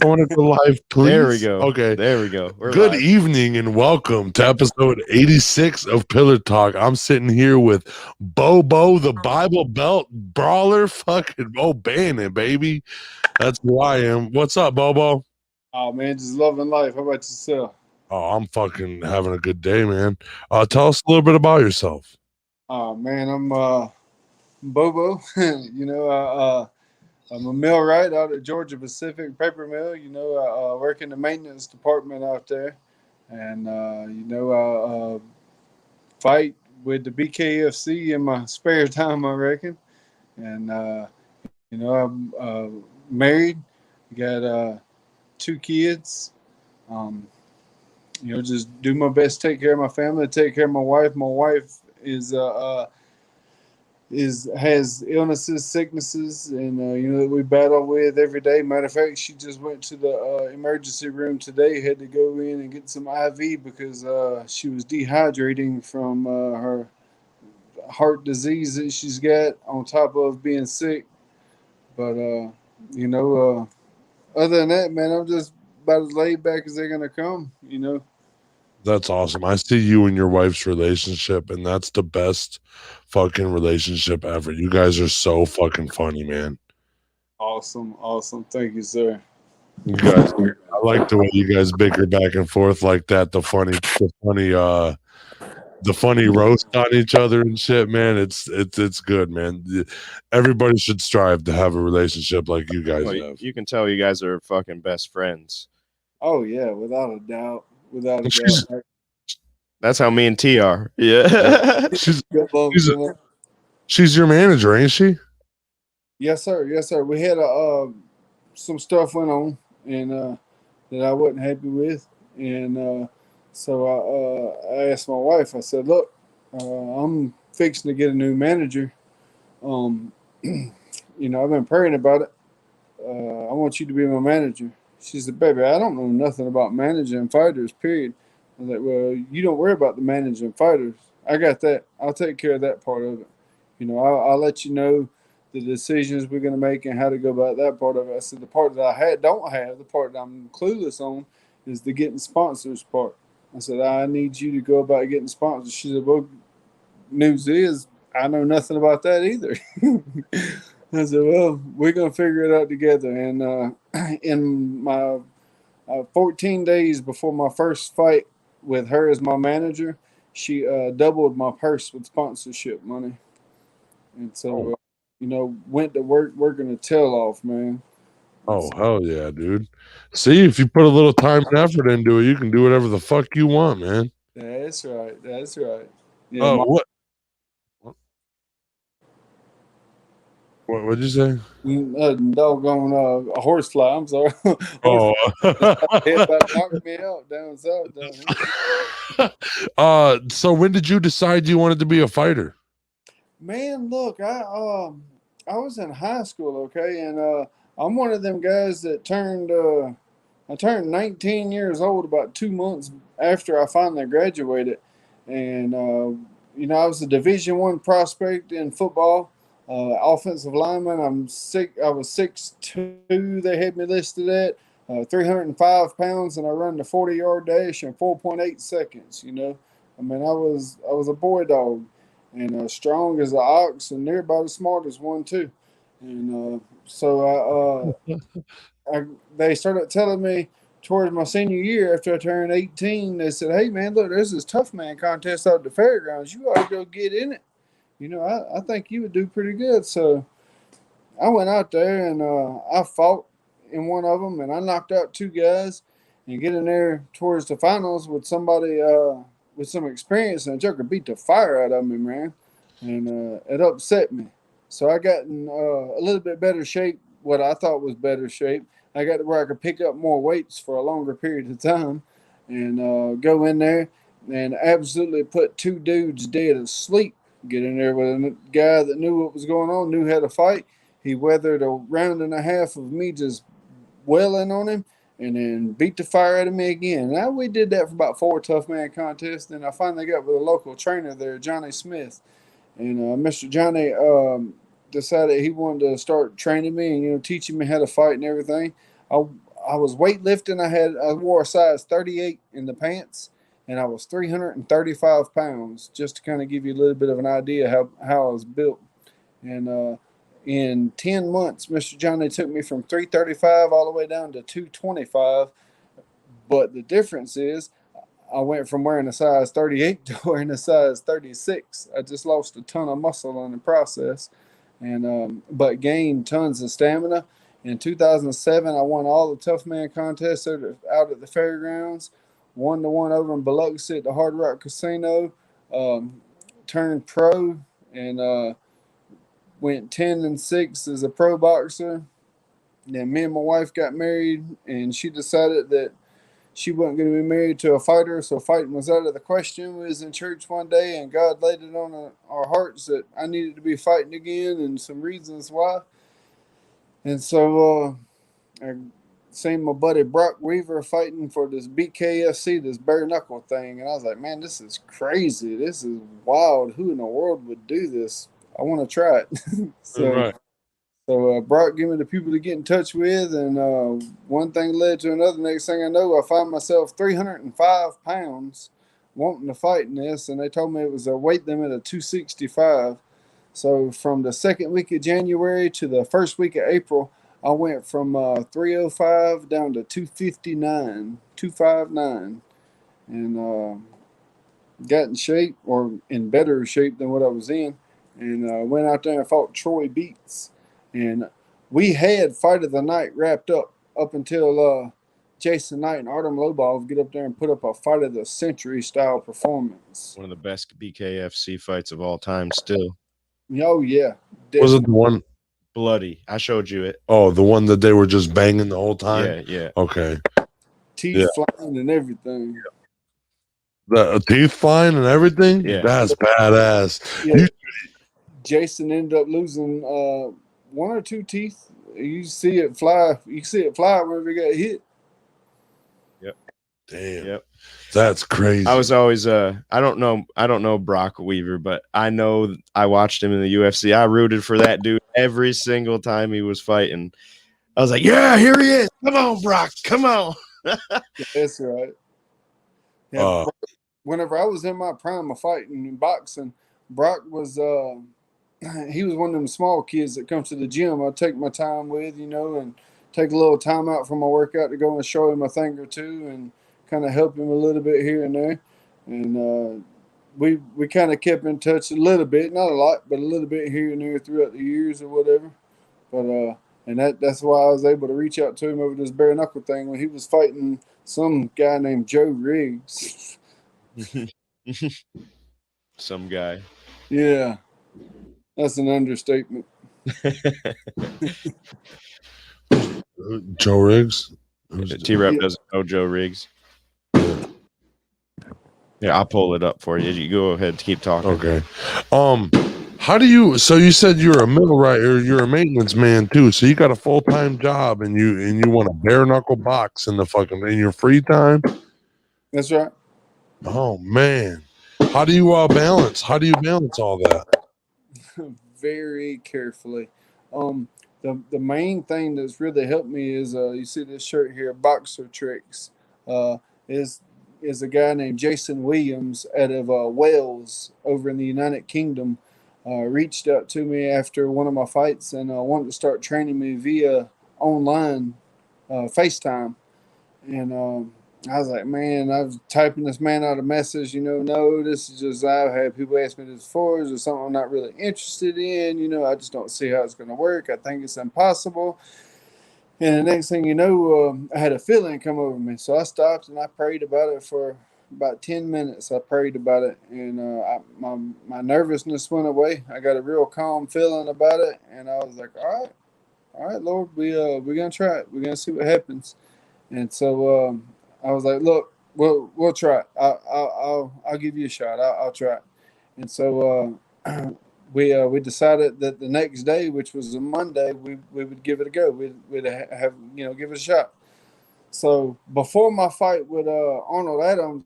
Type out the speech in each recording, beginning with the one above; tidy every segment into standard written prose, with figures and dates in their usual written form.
I want to go live, please. There we go. Okay. There we go. We're Good live. evening and welcome to episode 86 of Pillar Talk. I'm sitting here with Bobo, the Bible Belt brawler, fucking O'Bannon, baby. That's who I am. What's up, Bobo? Oh man, just loving life. How about yourself? Oh, I'm fucking having a good day, man. Tell us a little bit about yourself. Oh man, I'm Bobo. I'm a millwright out at Georgia Pacific Paper Mill. I work in the maintenance department out there, and I fight with the Bkfc in my spare time, I reckon. And I'm married, got two kids. Um, just do my best, take care of my family, take care of my wife. My wife has illnesses, sicknesses, and that we battle with every day. Matter of fact, she just went to the emergency room today. Had to go in and get some IV because she was dehydrating from her heart disease that she's got, on top of being sick. But other than that, man, I'm just about as laid back as they're gonna come. That's awesome. I see you and your wife's relationship, and that's the best fucking relationship ever. You guys are so fucking funny, man. Awesome. Thank you, sir. You guys, I like the way you guys bicker back and forth like that. The funny roast on each other and shit, man. It's good, man. Everybody should strive to have a relationship like you guys have. You can tell you guys are fucking best friends. Oh yeah, without a doubt. That's how me and T are. Yeah. She's your manager, ain't she? Yes, sir. We had some stuff went on, and that I wasn't happy with, and so I asked my wife. I said, "Look, I'm fixing to get a new manager. Um, I've been praying about it. I want you to be my manager." She said, "Baby, I don't know nothing about managing fighters. Period." I was like, "Well, you don't worry about the managing fighters. I got that. I'll take care of that part of it. I'll let you know the decisions we're going to make and how to go about that part of it." I said, "The part that don't have, the part that I'm clueless on, is the getting sponsors part." I said, "I need you to go about getting sponsors." She said, "Well, news is I know nothing about that either." I said, "Well, we're going to figure it out together." And in my 14 days before my first fight with her as my manager, she doubled my purse with sponsorship money. And so, went to work working a tail off, man. Oh, hell yeah, dude. See, if you put a little time and effort into it, you can do whatever the fuck you want, man. That's right. Yeah, Oh, what'd you say? doggone a horsefly. I'm sorry. Oh. It about knocked me out down south down here. So when did you decide you wanted to be a fighter? Man, look, I was in high school, okay, and I'm one of them guys that I turned 19 years old about 2 months after I finally graduated, and I was a Division I prospect in football, offensive lineman. I was 6'2". They had me listed at 305 pounds, and I run the 40-yard dash in 4.8 seconds. I mean, I was a boy dog, and strong as an ox, and they're about as smart as one too. And so they started telling me towards my senior year after I turned 18. They said, "Hey man, look, there's this tough man contest out at the fairgrounds. You ought to go get in it. I think you would do pretty good." So I went out there and I fought in one of them, and I knocked out two guys, and get in there towards the finals with somebody with some experience, and the Joker beat the fire out of me, man, and it upset me. So I got in a little bit better shape, what I thought was better shape. I got to where I could pick up more weights for a longer period of time, and go in there and absolutely put two dudes dead asleep. Get in there with a guy that knew what was going on, knew how to fight. He weathered a round and a half of me just wailing on him, and then beat the fire out of me again. Now we did that for about 4 tough man contests. Then I finally got with a local trainer there, Johnny Smith, and Mr. Johnny decided he wanted to start training me and teaching me how to fight and everything. I I was weightlifting. I wore a size 38 in the pants, and I was 335 pounds, just to kind of give you a little bit of an idea how I was built. And in 10 months, Mr. Johnny took me from 335 all the way down to 225. But the difference is I went from wearing a size 38 to wearing a size 36. I just lost a ton of muscle in the process, and but gained tons of stamina. In 2007, I won all the Tough Man contests out at the fairgrounds. 1-1 over in Biloxi at the Hard Rock Casino. Turned pro and went 10-6 as a pro boxer. Then me and my wife got married, and she decided that she wasn't going to be married to a fighter, so fighting was out of the question. We was in church one day, and God laid it on our hearts that I needed to be fighting again, and some reasons why. And so I seen my buddy Brock Weaver fighting for this Bkfc, this bare knuckle thing, and I was like, man, this is crazy. This is wild. Who in the world would do this? I want to try it. Right. So Brock gave me the people to get in touch with, and one thing led to another. Next thing I know, I find myself 305 pounds wanting to fight in this, and they told me it was a weight limit of 265. So from the second week of January to the first week of April, I went from 305 down to 259, and got in shape, or in better shape than what I was in, and went out there and fought Troy Beats. And we had Fight of the Night wrapped up until Jason Knight and Artem Lobov get up there and put up a Fight of the Century style performance. One of the best BKFC fights of all time still. Oh, yeah. Was it the one? Bloody. I showed you it. Oh, the one that they were just banging the whole time? Yeah. Okay. Teeth flying and everything. The teeth flying and everything? Yeah. That's badass. Yeah. Jason ended up losing one or two teeth. You see it fly. You see it fly whenever he got hit. Yep. Damn. Yep. That's crazy. I was always I don't know Brock Weaver, but I know I watched him in the UFC. I rooted for that dude every single time he was fighting. I was like, yeah, here he is. Come on, Brock. Come on. That's right. Yeah. Whenever I was in my prime of fighting and boxing, Brock was he was one of them small kids that comes to the gym. I take my time with, and take a little time out from my workout to go and show him a thing or two and kind of help him a little bit here and there. And we kind of kept in touch a little bit, not a lot, but a little bit here and there throughout the years or whatever. But and that's why I was able to reach out to him over this bare knuckle thing when he was fighting some guy named Joe Riggs. Some guy. Yeah. That's an understatement. Joe Riggs? T-Rep doesn't know Joe Riggs. Yeah, I'll pull it up for you. You go ahead, keep talking. Okay. How do you? So you said you're a millwright, or you're a maintenance man too. So you got a full-time job, and you want a bare knuckle box in in your free time. That's right. Oh man, how do you balance? How do you balance all that? Very carefully. The main thing that's really helped me is you see this shirt here, Boxer Tricks. Is a guy named Jason Williams out of Wales over in the United Kingdom. Reached out to me after one of my fights and wanted to start training me via online FaceTime. And I was like, man, I was typing this man out a message, no, this is just, I've had people ask me this before, is there something I'm not really interested in, I just don't see how it's going to work. I think it's impossible. And the next thing you know, I had a feeling come over me. So I stopped and I prayed about it for about 10 minutes. I prayed about it, and my nervousness went away. I got a real calm feeling about it, and I was like, all right, Lord, we're going to try it. We're going to see what happens. And so I was like, look, we'll try it. I'll give you a shot. I'll try it. And so we decided that the next day, which was a Monday, we would give it a go. We'd have give it a shot. So before my fight with Arnold Adams,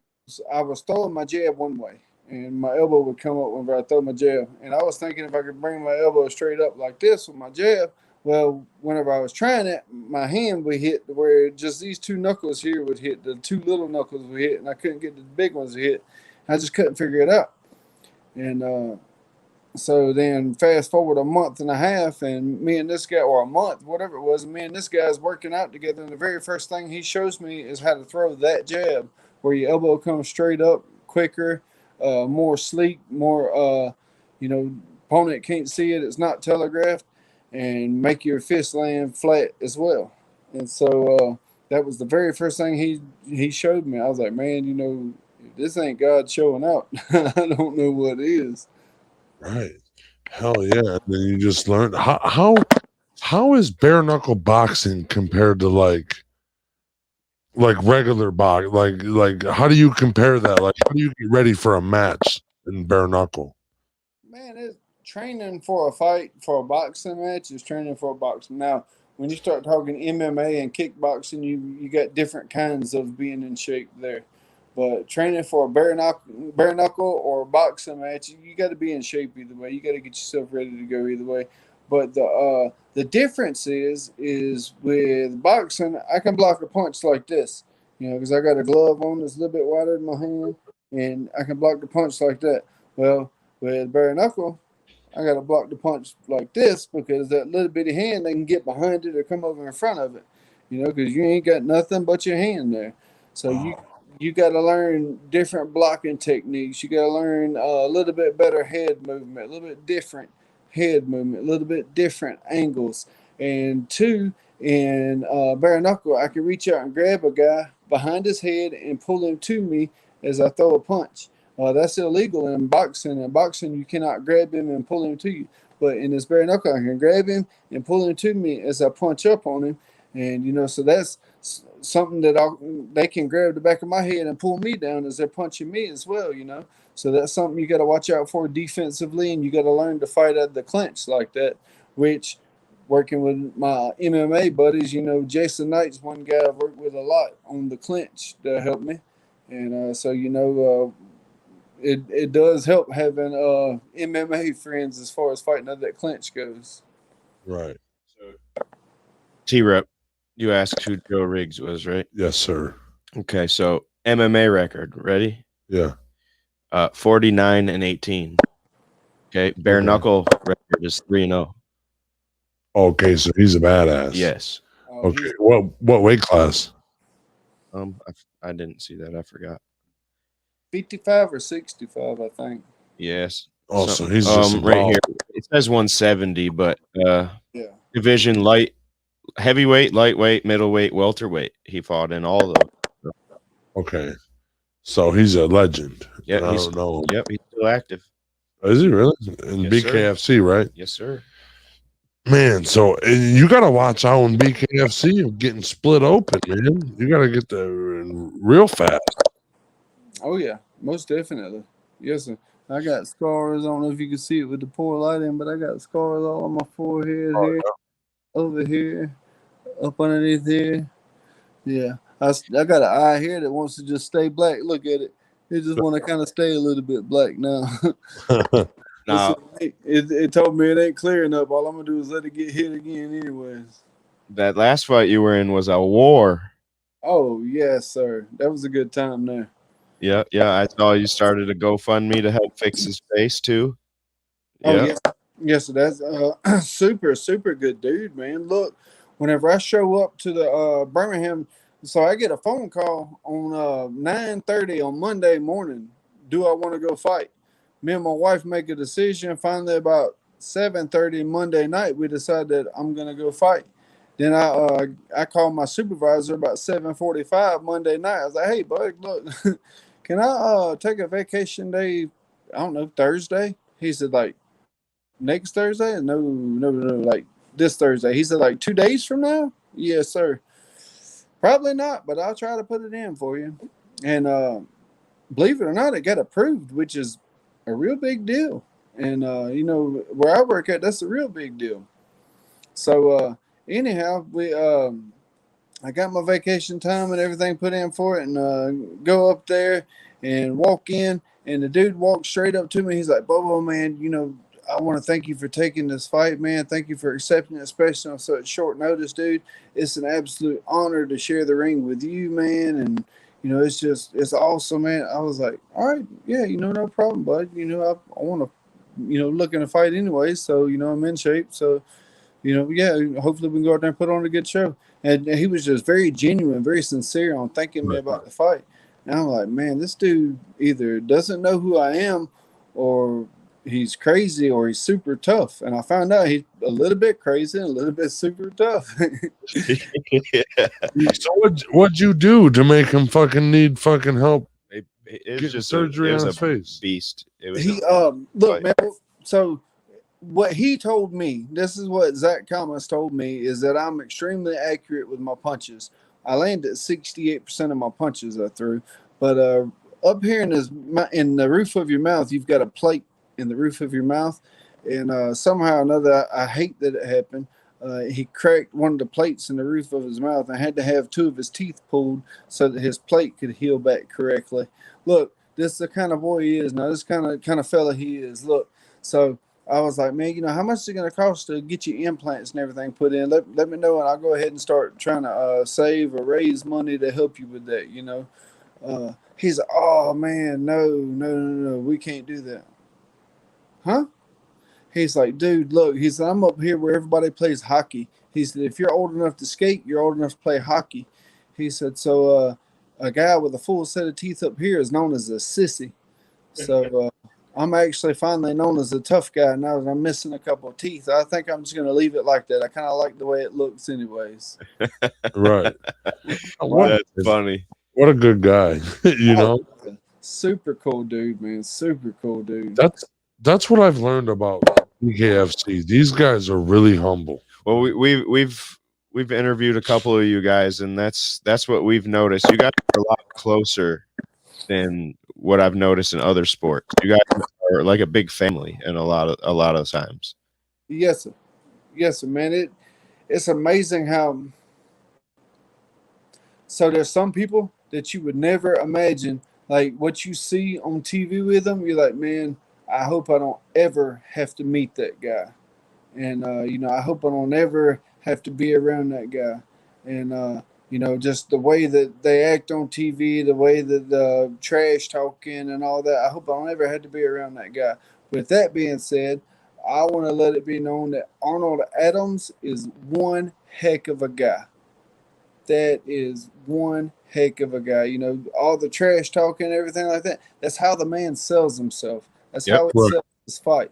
I was throwing my jab one way, and my elbow would come up whenever I throw my jab. And I was thinking if I could bring my elbow straight up like this with my jab, Well, whenever I was trying it, my hand would hit where just these two knuckles here would hit. The two little knuckles would hit, and I couldn't get the big ones to hit. I just couldn't figure it out. And so then fast forward a month and a half, and me and this guy, or a month, whatever it was, me and this guy's working out together. And the very first thing he shows me is how to throw that jab, where your elbow comes straight up, quicker, more sleek, more, opponent can't see it. It's not telegraphed, and make your fist land flat as well. And so that was the very first thing he showed me. I was like, man, if this ain't God showing out, I don't know what is. Right. Hell yeah. And then you just learned how is bare knuckle boxing compared to like regular box? Like how do you compare that? Like how do you get ready for a match in bare knuckle? Man, it's training for a fight, for a boxing match is training for a boxing. Now, when you start talking MMA and kickboxing, you got different kinds of being in shape there. But training for a bare knuckle or a boxing match, you got to be in shape either way. You got to get yourself ready to go either way. But the difference is with boxing, I can block a punch like this, because I got a glove on that's a little bit wider than my hand, and I can block the punch like that. Well, with bare knuckle, I got to block the punch like this because that little bitty hand, they can get behind it or come over in front of it, because you ain't got nothing but your hand there. So you got to learn different blocking techniques. You got to learn a little bit better head movement, a little bit different head movement, a little bit different angles. And two, in bare knuckle, I can reach out and grab a guy behind his head and pull him to me as I throw a punch. That's illegal in boxing. In boxing, you cannot grab him and pull him to you. But in this bare knuckle, I can grab him and pull him to me as I punch up on him. And, so that's something that they can grab the back of my head and pull me down as they're punching me as well. So that's something you got to watch out for defensively, and you got to learn to fight at the clinch like that, which working with my MMA buddies, Jason Knight's one guy I've worked with a lot on the clinch to help me. And it does help having MMA friends as far as fighting at that clinch goes. Right. So T-Rep, you asked who Joe Riggs was, right? Yes, sir. Okay, so MMA record, ready? Yeah. 49-18. Okay, bare knuckle record is 3-0. Okay, so he's a badass. Yes. Okay, what weight class? I didn't see that. I forgot. 55 or 65, I think. Yes. Oh, so he's just right here. It says 170, but yeah. Division light, heavyweight, lightweight, middleweight, welterweight. He fought in all of those. Okay, so he's a legend. Yeah, I don't know. Yep, he's still active. Is he really in Yes, BKFC? Right. Yes, sir. Man, so you got to watch out on BKFC of getting split open, man. You got to get there real fast. Oh, yeah, most definitely. Yes, sir. I got scars. I don't know if you can see it with the poor lighting, but I got scars all on my forehead here, over here, up underneath here. Yeah, I got an eye here that wants to just stay black. Look at it. It just want to kind of stay a little bit black now. Now, it told me it ain't clear enough. All I'm going to do is let it get hit again anyways. that last fight you were in was a war. Oh, yes, sir. That was a good time there. Yeah. I saw you started a GoFundMe to help fix his face too. Oh, yeah. Yes, that's super, super good dude, man. Look, whenever I show up to the Birmingham, so I get a phone call on 9:30 on Monday morning. Do I want to go fight? Me and my wife make a decision. Finally, about 7:30 Monday night, we decide that I'm gonna go fight. Then I called my supervisor about 7:45 Monday night. I was like, "Hey, bud, look, can I take a vacation day? I don't know, Thursday." He said, "Like next Thursday?" No, like this Thursday. He said, "Like 2 days from now?" Yes, sir. Probably not, but I'll try to put it in for you. And believe it or not, it got approved, which is a real big deal. And where I work at, that's a real big deal. So anyhow, I got my vacation time and everything put in for it, and go up there and walk in, and the dude walked straight up to me. He's like, "Bobo, man, I want to thank you for taking this fight, man. Thank you for accepting it, especially on such short notice, dude. It's an absolute honor to share the ring with you, man. And it's awesome, man. I was like, all right, yeah, no problem, bud. I want to, look in a fight anyway. So I'm in shape. So yeah, hopefully we can go out there and put on a good show. And he was just very genuine, very sincere on thanking me about the fight. And I'm like, man, this dude either doesn't know who I am, or he's crazy, or he's super tough. And I found out he's a little bit crazy and a little bit super tough. Yeah. So what'd you do to make him fucking need fucking help? It was Getting just surgery it was on his face. beast. It was He look, man. So what he told me, this is what Zach Thomas told me, is that I'm extremely accurate with my punches. I landed 68% of my punches I threw, but up here in the roof of your mouth, you've got a plate in the roof of your mouth, and somehow or another, I hate that it happened. He cracked one of the plates in the roof of his mouth and had to have 2 of his teeth pulled so that his plate could heal back correctly. Look, this is the kind of boy he is now. This kind of fella he is. Look, so I was like, man, how much is it going to cost to get you implants and everything put in? Let me know, and I'll go ahead and start trying to save or raise money to help you with that, He's like, oh, man, no, we can't do that. Huh? He's like, dude, look, he said, I'm up here where everybody plays hockey. He said, if you're old enough to skate, you're old enough to play hockey. He said, so a guy with a full set of teeth up here is known as a sissy. So I'm actually finally known as a tough guy now that I'm missing a couple of teeth. I think I'm just going to leave it like that. I kind of like the way it looks anyways. Right. That's funny. What a good guy. Super cool dude, man. Super cool dude. That's what I've learned about Bkfc. These guys are really humble. Well, we've interviewed a couple of you guys, and that's what we've noticed. You guys are a lot closer than what I've noticed in other sports. You guys are like a big family in a lot of times. Yes, sir, man. It's amazing how. So there's some people that you would never imagine, like what you see on TV with them. You're like, man, I hope I don't ever have to meet that guy, and I hope I don't ever have to be around that guy, and just the way that they act on TV, the way that the trash talking and all that. I hope I don't ever have to be around that guy. With that being said, I want to let it be known that Arnold Adams is one heck of a guy. That is one heck of a guy. All the trash talking and everything like that. That's how the man sells himself. That's how he sells his fight.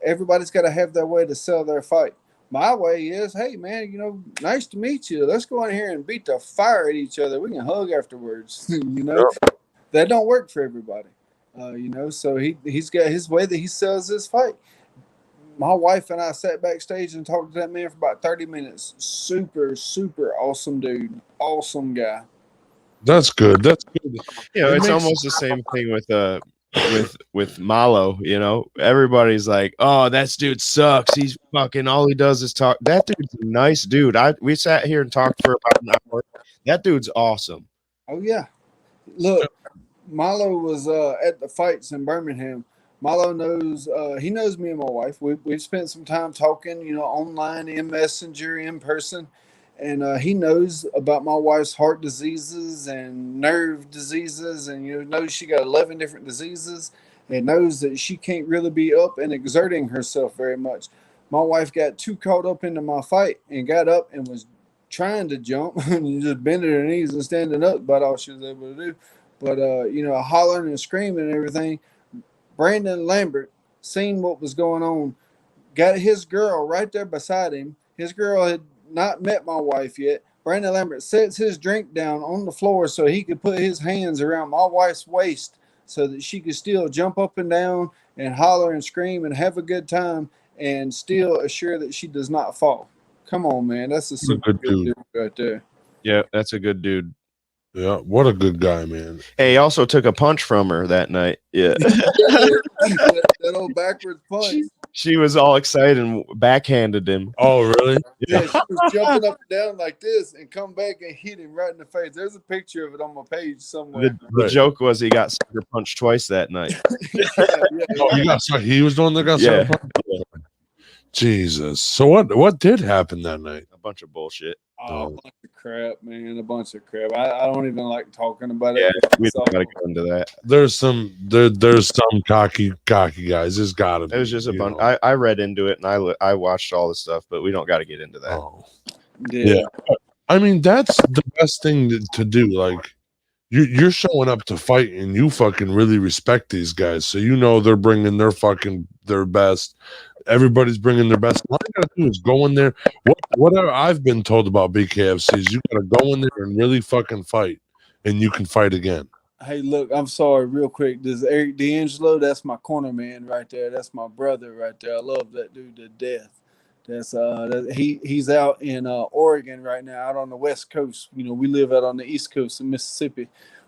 Everybody's got to have their way to sell their fight. My way is, hey, man, nice to meet you. Let's go in here and beat the fire at each other. We can hug afterwards. That don't work for everybody. So he's got his way that he sells his fight. My wife and I sat backstage and talked to that man for about 30 minutes. Super, super awesome dude. Awesome guy. That's good. That's good. It's almost the same thing with Malo. Everybody's like, oh, that dude sucks. He's fucking, all he does is talk. That dude's a nice dude. We sat here and talked for about an hour. That dude's awesome. Oh yeah. Look, Malo was at the fights in Birmingham. Malo knows he knows me and my wife. We've spent some time talking, online, in Messenger, in person. And he knows about my wife's heart diseases and nerve diseases, and knows she got 11 different diseases, and knows that she can't really be up and exerting herself very much. My wife got too caught up into my fight and got up and was trying to jump and just bending her knees and standing up, about all she was able to do. But hollering and screaming and everything. Brandon Lambert seen what was going on, got his girl right there beside him. His girl had not met my wife yet. Brandon Lambert sets his drink down on the floor so he could put his hands around my wife's waist so that she could still jump up and down and holler and scream and have a good time and still assure that she does not fall. Come on, man. That's a super good dude right there. Yeah, that's a good dude. Yeah, what a good guy, man. Hey, he also took a punch from her that night. Yeah. that old backwards punch. She was all excited and backhanded him. Oh, really? Yeah, she was jumping up and down like this and come back and hit him right in the face. There's a picture of it on my page somewhere. The joke was he got sucker punched twice that night. Oh, he was the one that got sucker punched? Jesus. So what did happen that night? A bunch of bullshit. Oh, a bunch of crap, man. A bunch of crap. I don't even like talking about Yeah, it. we don't gotta go into that. There's some cocky guys. There's gotta be. It was just a bunch. I read into it and I watched all the stuff, but we don't got to get into that. Oh. Yeah. I mean, that's the best thing to do. Like, you're showing up to fight and you fucking really respect these guys. So you know they're bringing their best. Everybody's bringing their best. All you gotta do is go in there. Whatever I've been told about Bkfc is you gotta go in there and really fucking fight, and you can fight again. Hey, look, I'm sorry, real quick. This Eric D'Angelo, that's my corner man right there. That's my brother right there. I love that dude to death. That's he's out in Oregon right now, out on the West Coast. You know, we live out on the East Coast in Mississippi,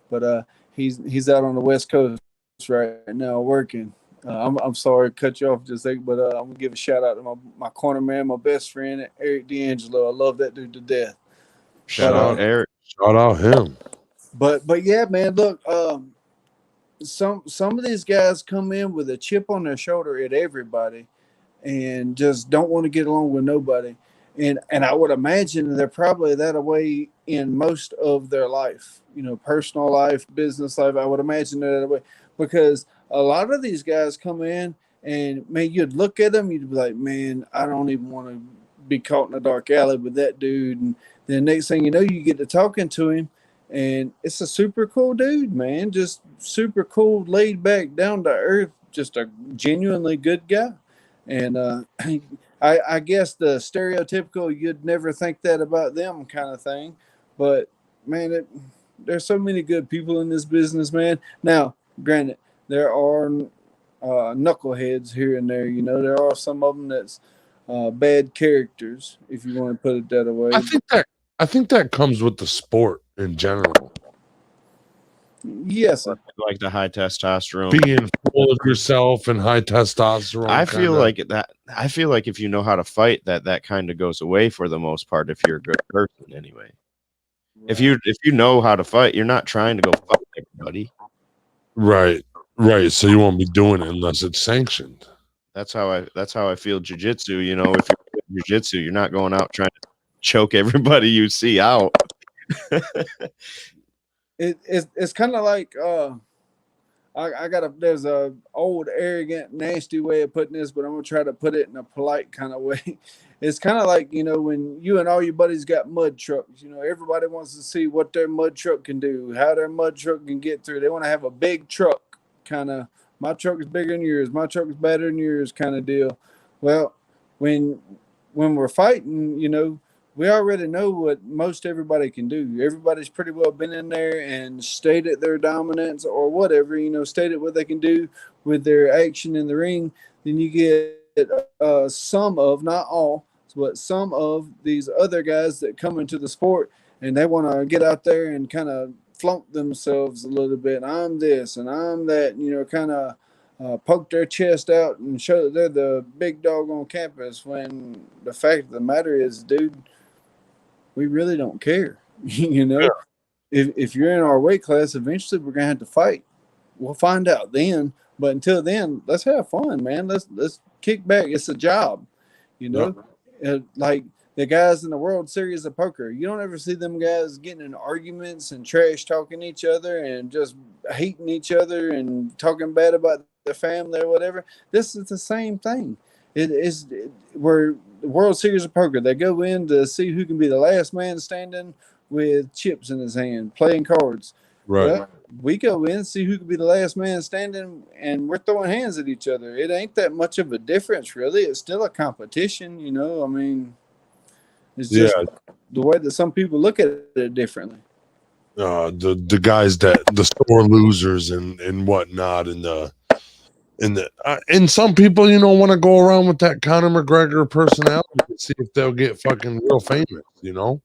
but he's out on the West Coast right now working. I'm sorry to cut you off just like, but I'm gonna give a shout out to my corner man, my best friend, Eric D'Angelo. I love that dude to death. Shout out Eric. Shout out him. But yeah, man, look, some of these guys come in with a chip on their shoulder at everybody and just don't want to get along with nobody. And I would imagine they're probably that way in most of their life, you know, personal life, business life. I would imagine they're that way because a lot of these guys come in and, man, you'd look at them, you'd be like, man, I don't even want to be caught in a dark alley with that dude. And then next thing you know, you get to talking to him, and it's a super cool dude, man. Just super cool, laid back, down to earth, just a genuinely good guy. And I guess the stereotypical you'd never think that about them kind of thing. But, man, there's so many good people in this business, man. Now, granted, there are knuckleheads here and there. You know, there are some of them that's bad characters, if you want to put it that way. I think that comes with the sport in general. Yes, like the high testosterone, being full of yourself and high testosterone. I feel like that. I feel like if you know how to fight, that kind of goes away for the most part. If you're a good person, anyway. Right. If you know how to fight, you're not trying to go fight everybody. Right. So you won't be doing it unless it's sanctioned. That's how I feel jiu-jitsu. You know, if you're in jiu-jitsu, you're not going out trying to choke everybody you see out. It's kind of like there's a old arrogant nasty way of putting this, but I'm gonna try to put it in a polite kind of way. It's kind of like, you know, when you and all your buddies got mud trucks, you know, everybody wants to see what their mud truck can do, how their mud truck can get through. They want to have a big truck, kind of, my truck is bigger than yours, my truck is better than yours kind of deal. Well, when we're fighting, you know, we already know what most everybody can do. Everybody's pretty well been in there and stated their dominance or whatever, you know, stated what they can do with their action in the ring. Then you get some of, not all, but some of these other guys that come into the sport and they want to get out there and kind of flaunt themselves a little bit. I'm this and I'm that, you know, kind of poke their chest out and show that they're the big dog on campus, when the fact of the matter is, dude, we really don't care. You know, if you're in our weight class, eventually we're gonna have to fight. We'll find out then. But until then, let's have fun, man. Let's kick back. It's a job, you know. Like the guys in the World Series of Poker, you don't ever see them guys getting in arguments and trash talking each other and just hating each other and talking bad about their family or whatever. This is the same thing. We're the World Series of Poker. They go in to see who can be the last man standing with chips in his hand, playing cards. Right. Well, we go in, see who can be the last man standing, and we're throwing hands at each other. It ain't that much of a difference, really. It's still a competition, you know. I mean, it's just the way that some people look at it differently. The guys that the sore losers and whatnot, and And some people, want to go around with that Conor McGregor personality to see if they'll get fucking real famous.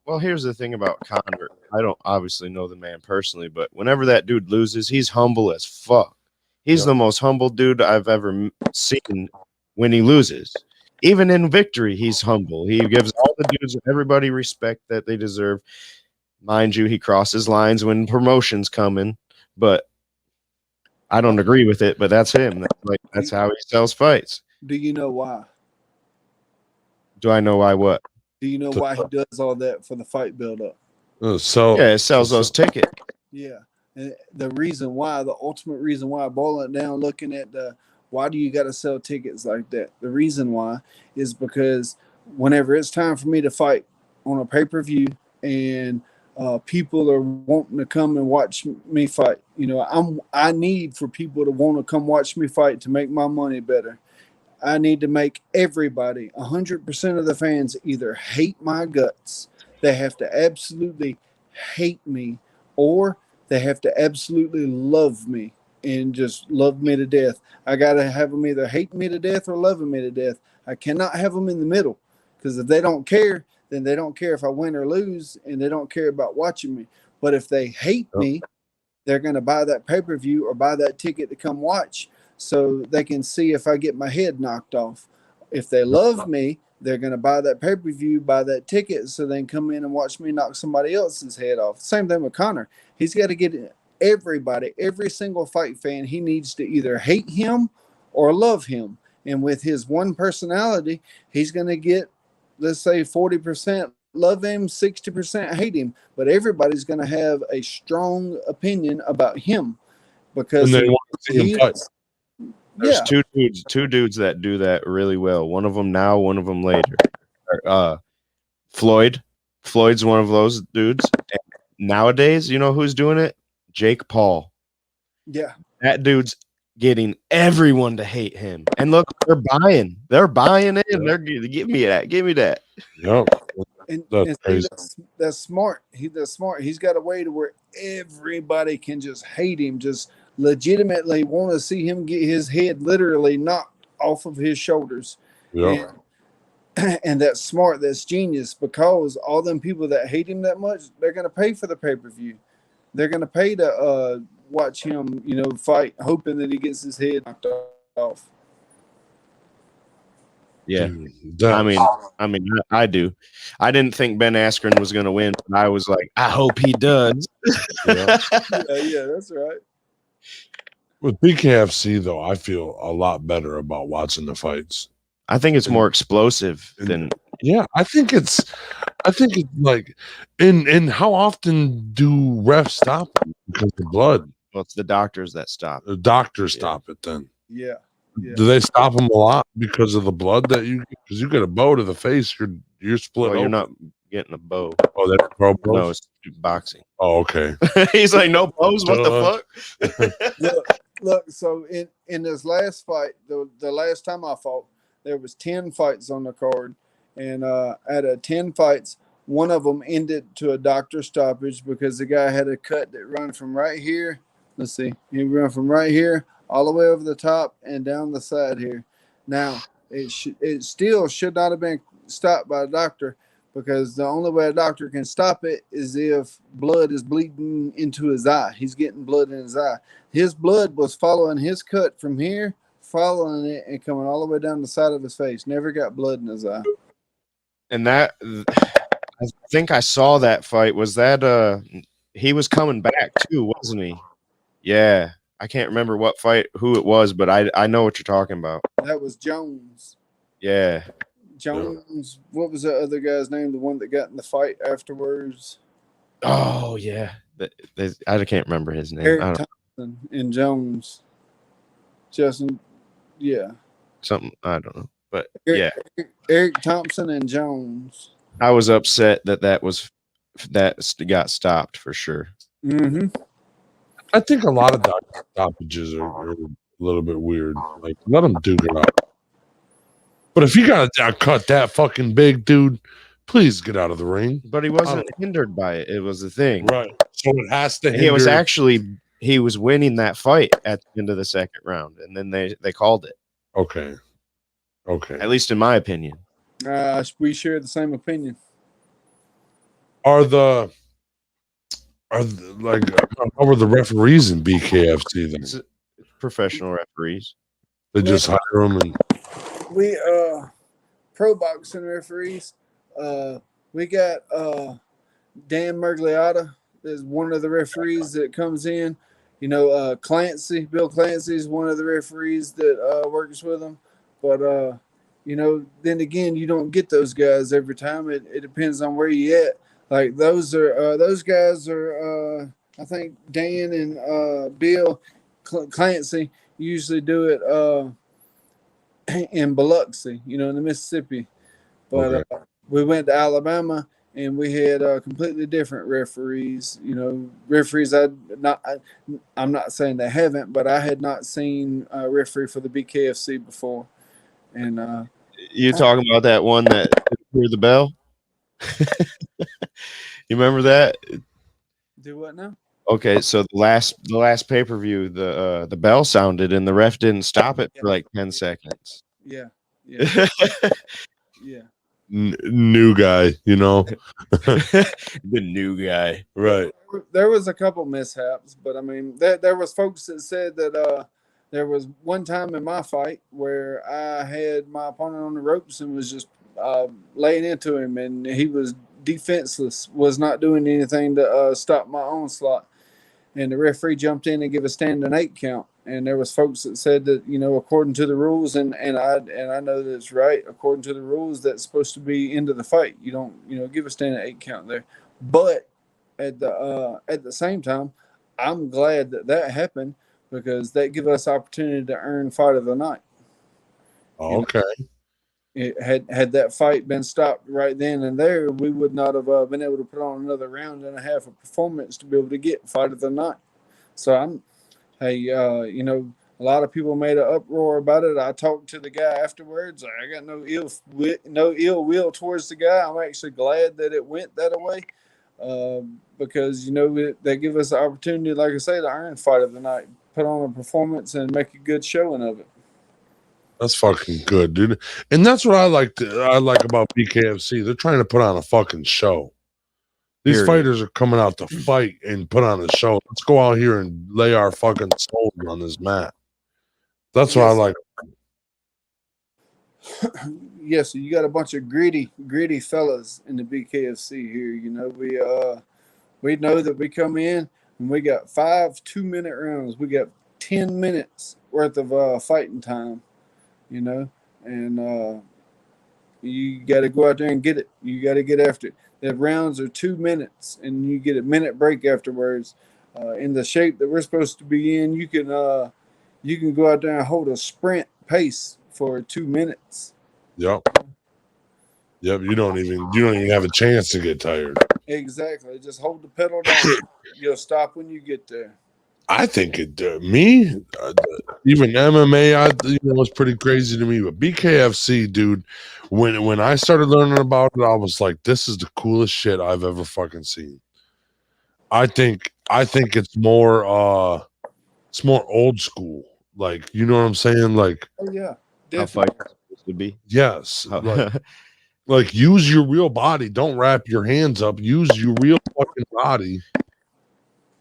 Well, here's the thing about Conor. I don't obviously know the man personally, but whenever that dude loses, he's humble as fuck. He's the most humble dude I've ever seen when he loses. Even in victory, he's humble. He gives all the dudes, everybody respect that they deserve. Mind you, he crosses lines when promotion's coming, but I don't agree with it, but that's him. That's how he sells fights. Do you know why? Do I know why what? Do you know why he does all that for the fight build-up? It sells those tickets. Yeah. And the reason why, the ultimate reason why, boiling it down, looking at why do you got to sell tickets like that? The reason why is because whenever it's time for me to fight on a pay-per-view and people are wanting to come and watch me fight, I need for people to want to come watch me fight to make my money better. I need to make everybody, 100% of the fans, either hate my guts, they have to absolutely hate me, or they have to absolutely love me and just love me to death. I got to have them either hate me to death or loving me to death. I cannot have them in the middle, because if they don't care, then they don't care if I win or lose, and they don't care about watching me. But if they hate me, they're going to buy that pay-per-view or buy that ticket to come watch so they can see if I get my head knocked off. If they love me, they're going to buy that pay-per-view, buy that ticket so they can come in and watch me knock somebody else's head off. Same thing with Conor. He's got to get everybody, every single fight fan, he needs to either hate him or love him. And with his one personality, he's going to get, let's say, 40% love him, 60% hate him. But everybody's going to have a strong opinion about him because they want to see him fight. There's two dudes that do that really well. One of them now, one of them later. Floyd's one of those dudes. And nowadays, you know who's doing it? Jake Paul. Yeah. That dude's getting everyone to hate him. And look, they're buying in. Yep. They're give me that. Yep. And that's smart. That's smart. He's got a way to where everybody can just hate him, just legitimately want to see him get his head literally knocked off of his shoulders. Yeah. And that's smart. That's genius, because all them people that hate him that much, they're going to pay for the pay-per-view. They're going to pay to watch him, fight, hoping that he gets his head knocked off. Yeah. I mean, I do. I didn't think Ben Askren was going to win, but I was like, I hope he does. Yeah, that's right. With Bkfc, though, I feel a lot better about watching the fights. I think it's more explosive than. Yeah, I think it's like, and how often do refs stop it because of blood? Well, it's the doctors that stop. The doctors stop it then. Yeah. Do they stop them a lot because of the blood that because you get a bow to the face, you're split. Well, you're not getting a bow. Oh, that's pro bows? No, it's boxing. Oh, okay. He's like, no bows. What the fuck? Look. So in this last fight, the last time I fought, there was 10 fights on the card, and out of 10 fights, one of them ended to a doctor stoppage because the guy had a cut that run from right here. Let's see, he ran from right here all the way over the top and down the side here. Now, it still should not have been stopped by a doctor, because the only way a doctor can stop it is if blood is bleeding into his eye. He's getting blood in his eye. His blood was following his cut from here, following it, and coming all the way down the side of his face. Never got blood in his eye. And that, I think I saw that fight. Was that he was coming back too, wasn't he? Yeah. I can't remember who it was, but I know what you're talking about. That was Jones. Yeah. Jones. What was the other guy's name? The one that got in the fight afterwards? Oh, yeah. I can't remember his name. Eric Thompson and Jones. Justin. Yeah. Something. I don't know. But Eric Thompson and Jones. I was upset that got stopped for sure. Mm-hmm. I think a lot of doctor stoppages are a little bit weird. Like, let them duke it out. But if you got to cut that fucking big, dude, please get out of the ring. But he wasn't hindered by it. It was the thing. Right. So it has to hinder. He was actually he was winning that fight at the end of the second round, and then they called it. Okay. At least in my opinion. We share the same opinion. Are like how were the referees in BKFC then? It's professional referees. They just hire them and We pro boxing referees. We got Dan Mergliotta is one of the referees that comes in. You know, Bill Clancy is one of the referees that works with them. But you know, then again, you don't get those guys every time. It depends on where you at. Like those guys are I think Dan and Bill Clancy usually do it in Biloxi, you know, in the Mississippi. But we went to Alabama and we had completely different referees. You know, referees I'm not saying they haven't, but I had not seen a referee for the Bkfc before. And you talking about that one that heard the bell? You remember that? Do what now? Okay, so the last pay-per-view, the bell sounded and the ref didn't stop it for like 10 seconds. Yeah. Yeah. New guy, you know. The new guy. Right. There was a couple mishaps, but I mean, there was folks that said that there was one time in my fight where I had my opponent on the ropes and was just laying into him, and he was defenseless, was not doing anything to stop my onslaught. And the referee jumped in and gave a standing 8 count. And there was folks that said that, you know, according to the rules, and I know that it's right, according to the rules, that's supposed to be into the fight. You don't, you know, give a standing 8 count there. But at the same time, I'm glad that happened because that give us opportunity to earn fight of the night. Okay. It had that fight been stopped right then and there, we would not have been able to put on another round and a half of performance to be able to get fight of the night. So you know, a lot of people made an uproar about it. I talked to the guy afterwards. I got no ill will towards the guy. I'm actually glad that it went that way because, you know, they give us the opportunity, like I say, to earn fight of the night, put on a performance and make a good showing of it. That's fucking good, dude. And that's what I like about BKFC. They're trying to put on a fucking show. These fighters are coming out to fight and put on a show. Let's go out here and lay our fucking souls on this mat. That's what I like. Yes, you got a bunch of gritty fellas in the BKFC here. You know, we know that we come in and we got 5 2-minute rounds. We got 10 minutes worth of fighting time. You know, and you got to go out there and get it. You got to get after it. The rounds are 2 minutes, and you get a minute break afterwards. In the shape that we're supposed to be in, you can go out there and hold a sprint pace for 2 minutes. Yep. You don't even have a chance to get tired. Exactly. Just hold the pedal down. You'll stop when you get there. I think even MMA, was pretty crazy to me. But BKFC, dude, when I started learning about it, I was like, this is the coolest shit I've ever fucking seen. I think it's more old school. Like, you know what I'm saying? Like, oh yeah, definitely. How supposed to be. Yes. Like use your real body. Don't wrap your hands up. Use your real fucking body.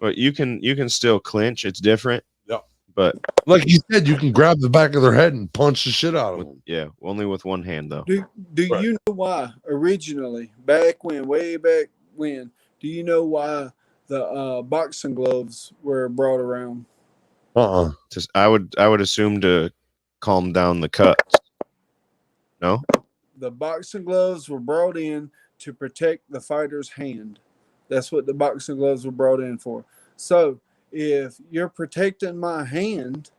But you can still clinch. It's different. Yeah. But like you said, you can grab the back of their head and punch the shit out of them. Yeah, only with one hand though. Do right. You know why originally, way back when, do you know why the boxing gloves were brought around? Just I would assume to calm down the cuts. No? The boxing gloves were brought in to protect the fighter's hand. That's what the boxing gloves were brought in for. So if you're protecting my hand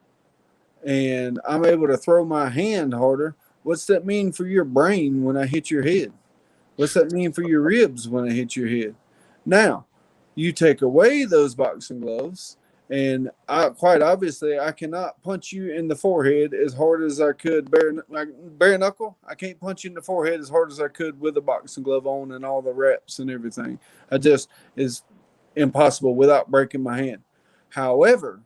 and I'm able to throw my hand harder, what's that mean for your brain when I hit your head? What's that mean for your ribs when I hit your head? Now, you take away those boxing gloves, and quite obviously, I cannot punch you in the forehead as hard as I could bare knuckle. I can't punch you in the forehead as hard as I could with a boxing glove on and all the reps and everything. Is impossible without breaking my hand. However,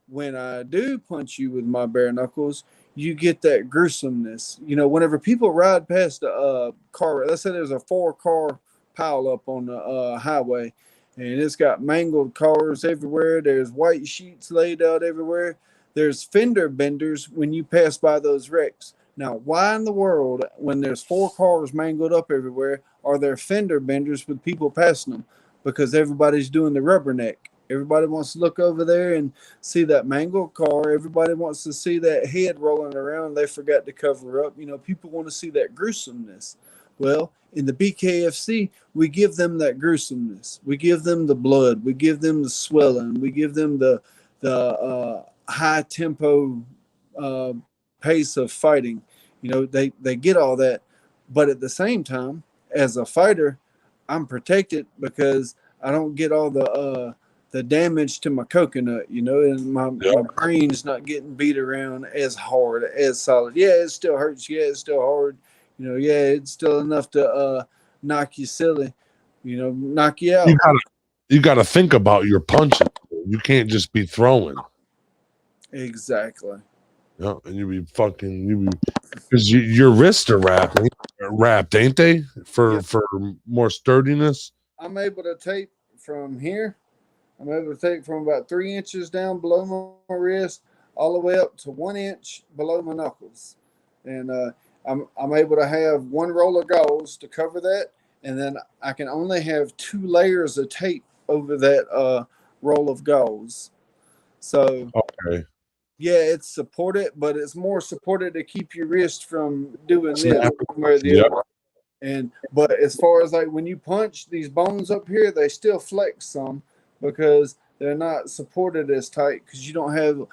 when I do punch you with my bare knuckles, you get that gruesomeness. You know, whenever people ride past a car, let's say there's a 4-car pile up on the highway, and it's got mangled cars everywhere. There's white sheets laid out everywhere. There's fender benders when you pass by those wrecks. Now, why in the world, when there's 4 cars mangled up everywhere, are there fender benders with people passing them? Because everybody's doing the rubberneck. Everybody wants to look over there and see that mangled car. Everybody wants to see that head rolling around. They forgot to cover up. You know, people want to see that gruesomeness. Well, in the BKFC, we give them that gruesomeness. We give them the blood. We give them the swelling. We give them the high tempo uh, pace of fighting. You know, they get all that, but at the same time, as a fighter, I'm protected because I don't get all the damage to my coconut, you know, and my brain's not getting beat around as hard, as solid. Yeah, it still hurts. Yeah, it's still hard. You know, yeah, it's still enough to knock you silly, you know, knock you out. You gotta think about your punches. You can't just be throwing. Exactly. Yeah, and because your wrists are wrapped, ain't they? For more sturdiness. I'm able to tape from here. I'm able to take from about 3 inches down below my wrist all the way up to 1 inch below my knuckles, and I'm able to have one roll of gauze to cover that, and then I can only have 2 layers of tape over that roll of gauze. So Okay. yeah, it's supported, but it's more supported to keep your wrist from doing this Snap. one way or the Yep. other. And but as far as like when you punch these bones up here, they still flex some because they're not supported as tight because you don't have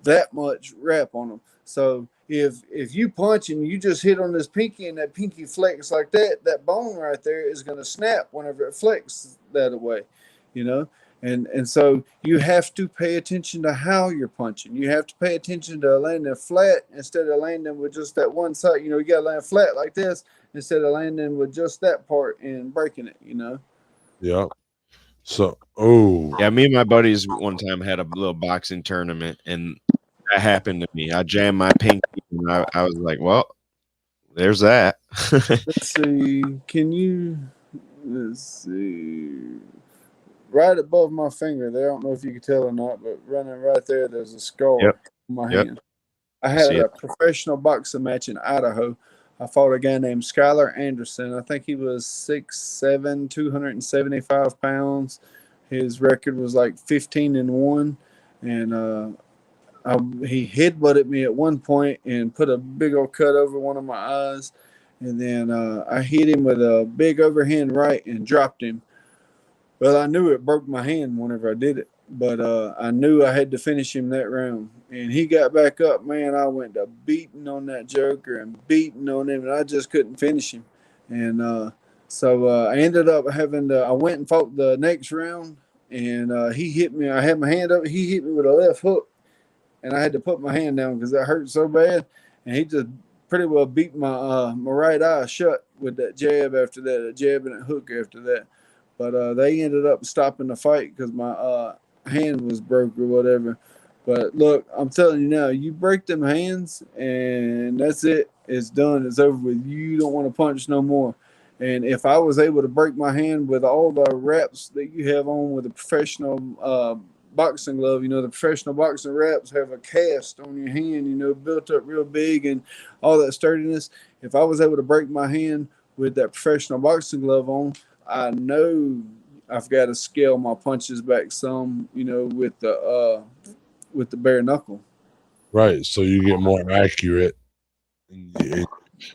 that much wrap on them. So if you punch and you just hit on this pinky and that pinky flex like that, that bone right there is going to snap whenever it flexes that away, you know. And so you have to pay attention to how you're punching. You have to pay attention to landing flat instead of landing with just that one side. You know, you got to land flat like this instead of landing with just that part and breaking it, you know? Yeah. So, oh, Yeah, me and my buddies one time had a little boxing tournament, and that happened to me. I jammed my pinky, and I was like, "Well, there's that." Let's see. Let's see. Right above my finger there, I don't know if you can tell or not, but running right there, there's a scar Yep. on my Yep. hand. I I had see a it. professional boxing match in Idaho. I fought a guy named Skylar Anderson. I think he was 6'7", 275 pounds. His record was like 15-1, and he headbutted me at one point and put a big old cut over one of my eyes. And then I hit him with a big overhand right and dropped him. Well, I knew it broke my hand whenever I did it, but I knew I had to finish him that round. And he got back up, man. I went to beating on that joker and beating on him, and I just couldn't finish him. And so I ended up having to. I went and fought the next round, and he hit me. I had my hand up. He hit me with a left hook, and I had to put my hand down because that hurt so bad. And he just pretty well beat my right eye shut with that jab after that, a jab and a hook after that. But they ended up stopping the fight because my hand was broke or whatever. But look, I'm telling you now, you break them hands and that's it. It's done. It's over with. You don't want to punch no more. And if I was able to break my hand with all the wraps that you have on with a professional boxing glove, you know, the professional boxing wraps have a cast on your hand, you know, built up real big and all that sturdiness. If I was able to break my hand with that professional boxing glove on, I know I've got to scale my punches back some, you know, with the bare knuckle. right. So you get more accurate.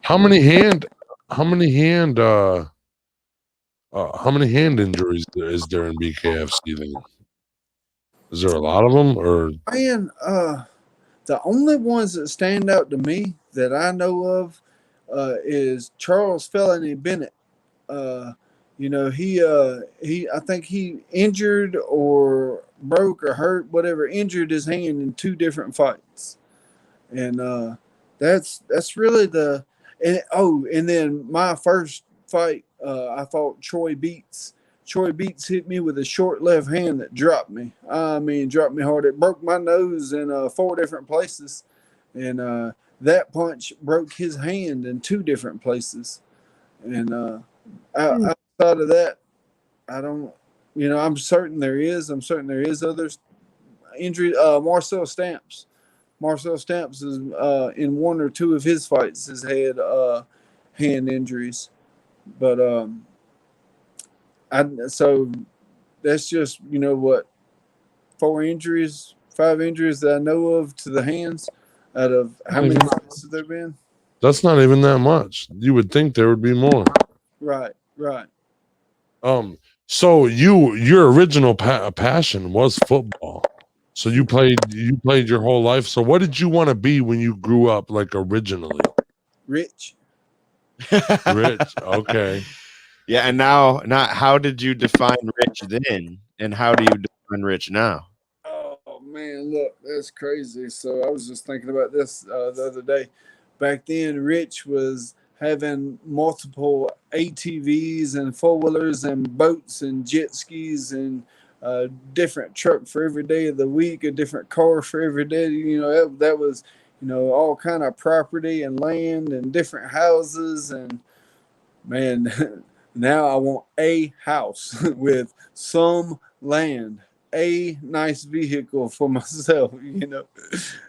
How many hand? How many hand? How many hand injuries is there in BKFC? Then is there a lot of them, or Man, the only ones that stand out to me that I know of is Charles Felony Bennett. Uh, you know, he I think he injured or broke or hurt, whatever, injured his hand in 2 different fights. And that's really and then my first fight, I fought Troy Beats Troy Beats hit me with a short left hand that dropped me. I mean, dropped me hard. It broke my nose in 4 different places, and that punch broke his hand in 2 different places. And outside of that, I don't. You know, I'm certain there is. I'm certain there is others injury. Marcel Stamps. Marcel Stamps is in 1 or 2 of his fights has had hand injuries, but so that's just what 4 injuries, 5 injuries that I know of to the hands out of how many fights have there been? That's not even that much. You would think there would be more. Right, right. So your original passion was football. So you played your whole life. So what did you want to be when you grew up, like originally? Rich. Rich. Okay. Yeah, and now, how did you define rich then, and how do you define rich now? Oh man, look, that's crazy. So I was just thinking about this the other day. Back then, Rich was having multiple ATVs and 4-wheelers and boats and jet skis and a different truck for every day of the week, a different car for every day. That was all kind of property and land and different houses. And man, now I want a house with some land, a nice vehicle for myself.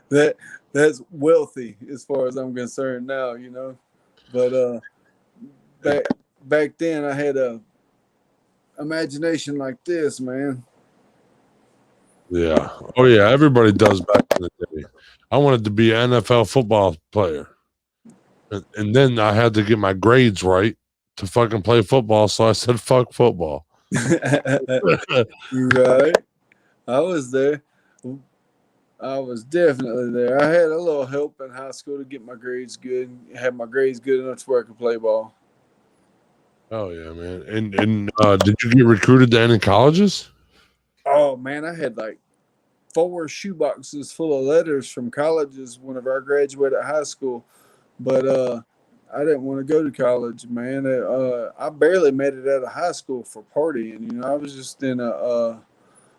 That's wealthy as far as I'm concerned now. But back then I had a imagination like this, man. Yeah. Oh yeah. Everybody does back in the day. I wanted to be an NFL football player, and then I had to get my grades right to fucking play football. So I said, "Fuck football." Right. I was there. I was definitely there. I had a little help in high school to get my grades good. Had my grades good enough to where I could play ball. Oh yeah, man. And did you get recruited to any colleges? Oh man, I had like 4 shoeboxes full of letters from colleges whenever I graduated high school. But I didn't want to go to college, man. I barely made it out of high school for partying. I was just in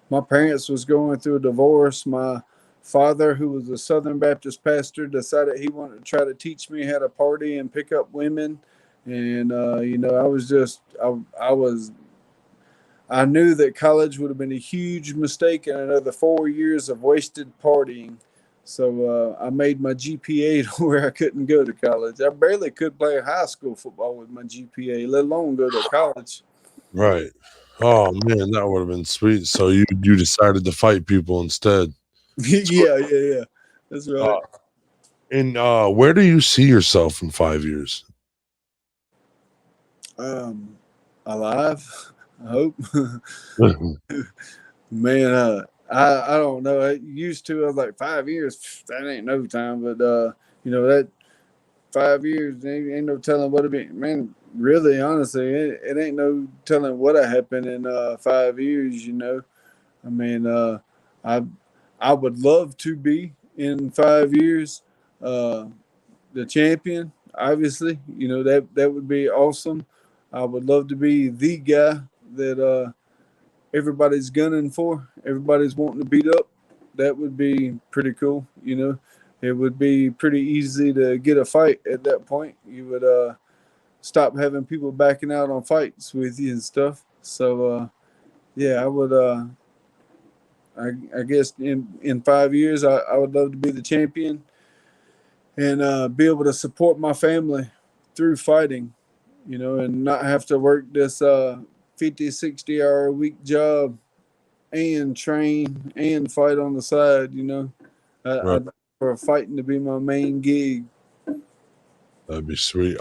my parents was going through a divorce. My father, who was a Southern Baptist pastor, decided he wanted to try to teach me how to party and pick up women. And I was just I knew that college would have been a huge mistake and another 4 years of wasted partying. So I made my GPA to where I couldn't go to college. I barely could play high school football with my GPA, let alone go to college. Right. Oh man, that would have been sweet. So you decided to fight people instead. Yeah. That's right. And where do you see yourself in 5 years? Alive, I hope. Man, I don't know. I used to. I was like 5 years. That ain't no time, but that 5 years ain't no telling what it be. Man, really, honestly, it ain't no telling what happened in 5 years. I mean, I would love to be in 5 years the champion. Obviously, that would be awesome. I would love to be the guy that everybody's gunning for, everybody's wanting to beat up. That would be pretty cool. It would be pretty easy to get a fight at that point. You would stop having people backing out on fights with you and stuff. So yeah, I would. I guess in 5 years, I would love to be the champion and be able to support my family through fighting. And not have to work this 50, 60 hour a week job and train and fight on the side. Right. I'd for fighting to be my main gig. That'd be sweet.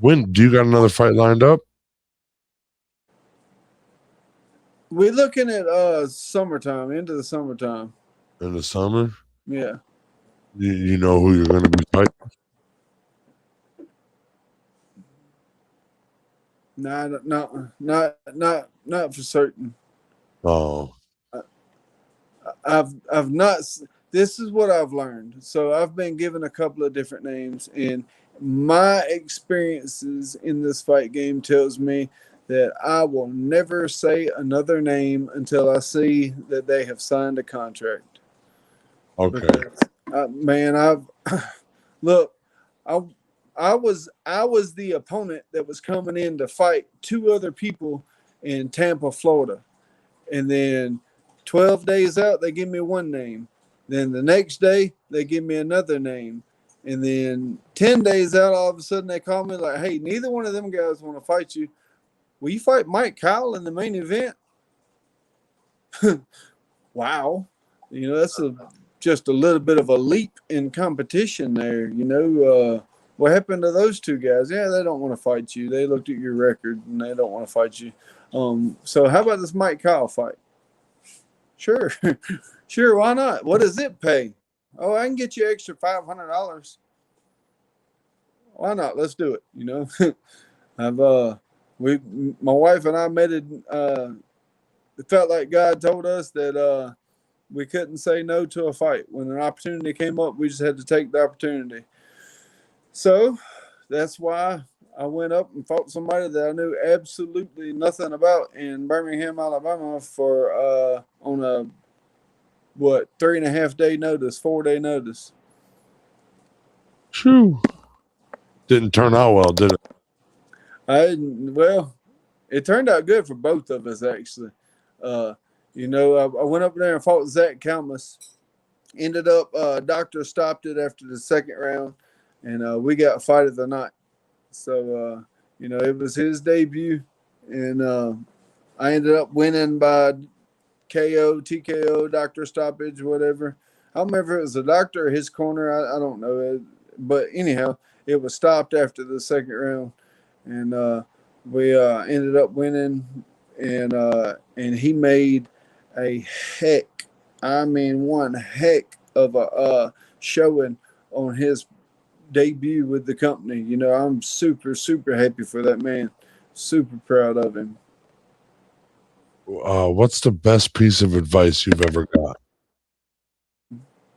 When do you got another fight lined up? We're looking at summertime, into the summertime. In the summer? Yeah. You know who you're going to be fighting? Not for certain. Oh, I've not. This is what I've learned. So I've been given a couple of different names, and my experiences in this fight game tells me that I will never say another name until I see that they have signed a contract. Okay. Because, man, I've look, I I was the opponent that was coming in to fight two other people in Tampa, Florida, and then 12 days out they give me one name. Then the next day they give me another name. And then 10 days out, all of a sudden they call me like, hey, neither one of them guys want to fight you. Will you fight Mike Kyle in the main event? Wow. That's just a little bit of a leap in competition there. What happened to those two guys? Yeah, they don't want to fight you. They looked at your record and they don't want to fight you. So how about this Mike Kyle fight? Sure. Sure, why not? What does it pay? Oh, I can get you extra $500. Why not? Let's do it. My wife and I made it. It felt like God told us that we couldn't say no to a fight. When an opportunity came up, we just had to take the opportunity. So that's why I went up and fought somebody that I knew absolutely nothing about in Birmingham, Alabama for on a 3.5 day notice, 4 day notice. Shoo. Didn't turn out well, did it? Well, it turned out good for both of us actually. I went up there and fought Zach Kalmus. Ended up, doctor stopped it after the second round, and we got fight of the night. So, it was his debut, and I ended up winning by KO, TKO, doctor stoppage, whatever. I don't remember if it was the doctor or his corner. I don't know. But anyhow, it was stopped after the second round, and we ended up winning, and he made a one heck of a showing on his debut with the company. I'm super, super happy for that man. Super proud of him. What's the best piece of advice you've ever got?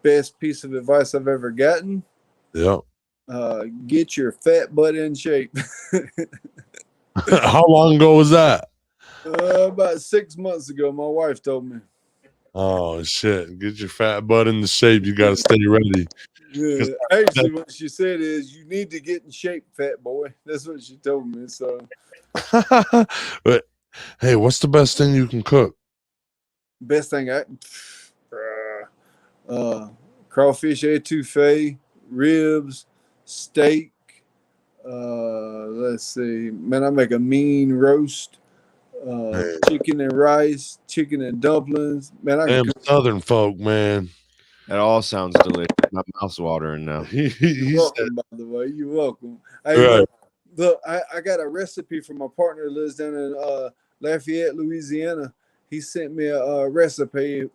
Best piece of advice I've ever gotten? Yeah. Get your fat butt in shape. How long ago was that? About 6 months ago, my wife told me. Oh shit! Get your fat butt in the shape. You got to stay ready. Yeah, actually, what she said is, "You need to get in shape, fat boy." That's what she told me. So, but hey, what's the best thing you can cook? best thing crawfish etouffee, ribs, steak. Let's see, man, I make a mean roast. Chicken and rice, chicken and dumplings. Man, I can cook. Southern folk, man. That all sounds delicious. My mouth's watering now. You're welcome, by the way. You're welcome. Hey, right. look, I got a recipe from my partner who lives down in Lafayette, Louisiana. He sent me a recipe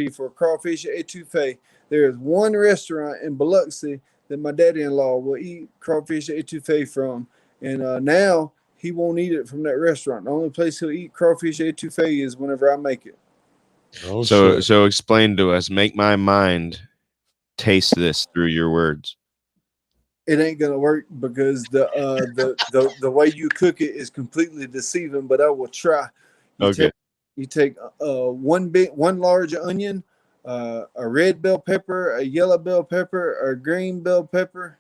for crawfish etouffee. There is one restaurant in Biloxi that my daddy-in-law will eat crawfish etouffee from, and now he won't eat it from that restaurant. The only place he'll eat crawfish etouffee is whenever I make it. Oh, so explain to us. Make my mind taste this through your words. It ain't gonna work because the way you cook it is completely deceiving. But I will try. You take one large onion, a red bell pepper, a yellow bell pepper, a green bell pepper,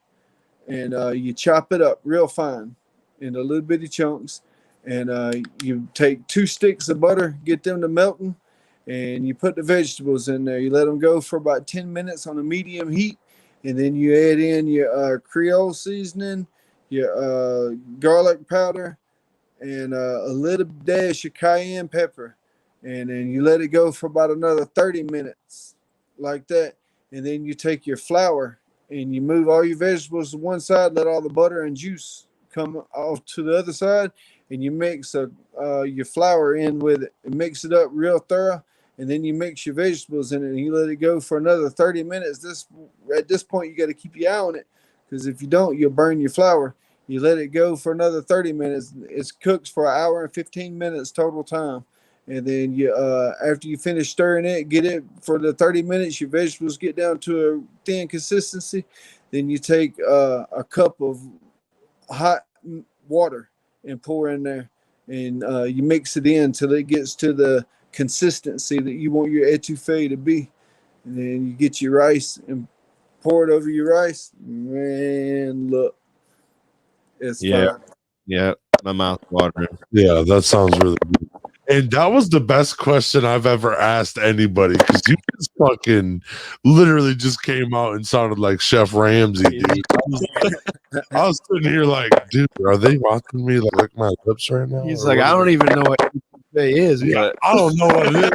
and you chop it up real fine into little bitty chunks. And you take 2 sticks of butter, get them to melting, and you put the vegetables in there. You let them go for about 10 minutes on a medium heat, and then you add in your Creole seasoning, your garlic powder, and a little dash of cayenne pepper. And then you let it go for about another 30 minutes like that. And then you take your flour and you move all your vegetables to one side, let all the butter and juice come off to the other side, and you mix your flour in with it and mix it up real thorough. And then you mix your vegetables in it and you let it go for another 30 minutes. At this point, you got to keep your eye on it, because if you don't, you'll burn your flour. You let it go for another 30 minutes. It cooks for 1 hour and 15 minutes total time. And then after you finish stirring it, get it for the 30 minutes, your vegetables get down to a thin consistency. Then you take a cup of hot water and pour in there. and you mix it in till it gets to the consistency that you want your etouffee to be. And then you get your rice and pour it over your rice. Man, look, it's fine. Yeah, my mouth watering. Yeah, that sounds really good. And that was the best question I've ever asked anybody because you just fucking literally just came out and sounded like Chef Ramsay, dude. I was sitting here like, dude, are they watching me like lick my lips right now? He's or like, what I is don't it?" even know what etouffee is. Yeah, But I don't know what it is.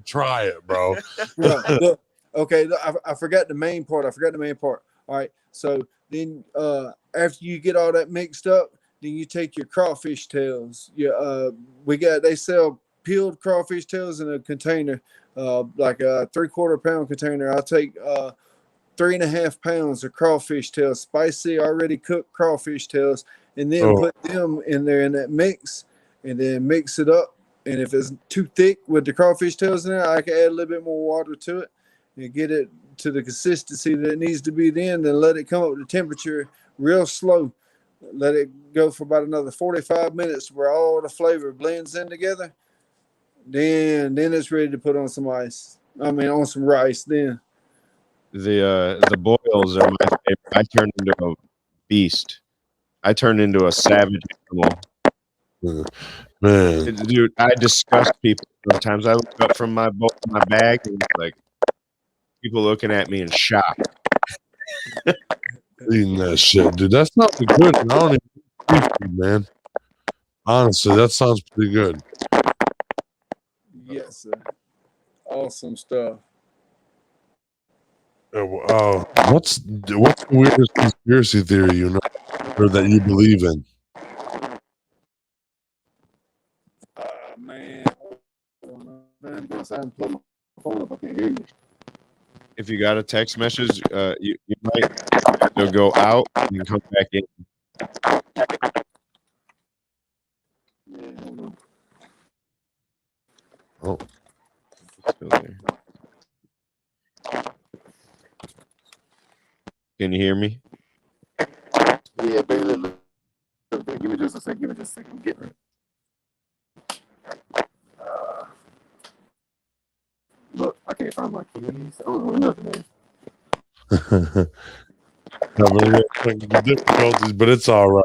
Try it, bro. Right. Look, okay, look, I forgot the main part. All right. So then after you get all that mixed up, then you take your crawfish tails. They sell peeled crawfish tails in a container, like a 3/4 pound container. I'll take 3.5 pounds of crawfish tails, spicy, already cooked crawfish tails, and then Oh. put them in there in that mix, and then mix it up. And if it's too thick with the crawfish tails in there, I can add a little bit more water to it and get it to the consistency that it needs to be. Then let it come up to temperature real slow. Let it go for about another 45 minutes where all the flavor blends in together. Then it's ready to put on some ice. On some rice. Then the boils are my favorite. I turned into a beast. I turned into a savage animal. Man, Dude, I disgust people sometimes. I look up from my bag and it's like people looking at me in shock. eating that shit, dude. That sounds good. And I don't even eat seafood, man. Honestly, that sounds pretty good. yes, sir. Awesome stuff. What's the weirdest conspiracy theory you know or that you believe in? Man. If you got a text message, you might have to go out and come back in. Oh, It's still there. Can you hear me? Yeah, baby. Give me just a second. Get it. Look, I can't find my keys. I don't know nothing. having a little technical difficulties, but it's all right.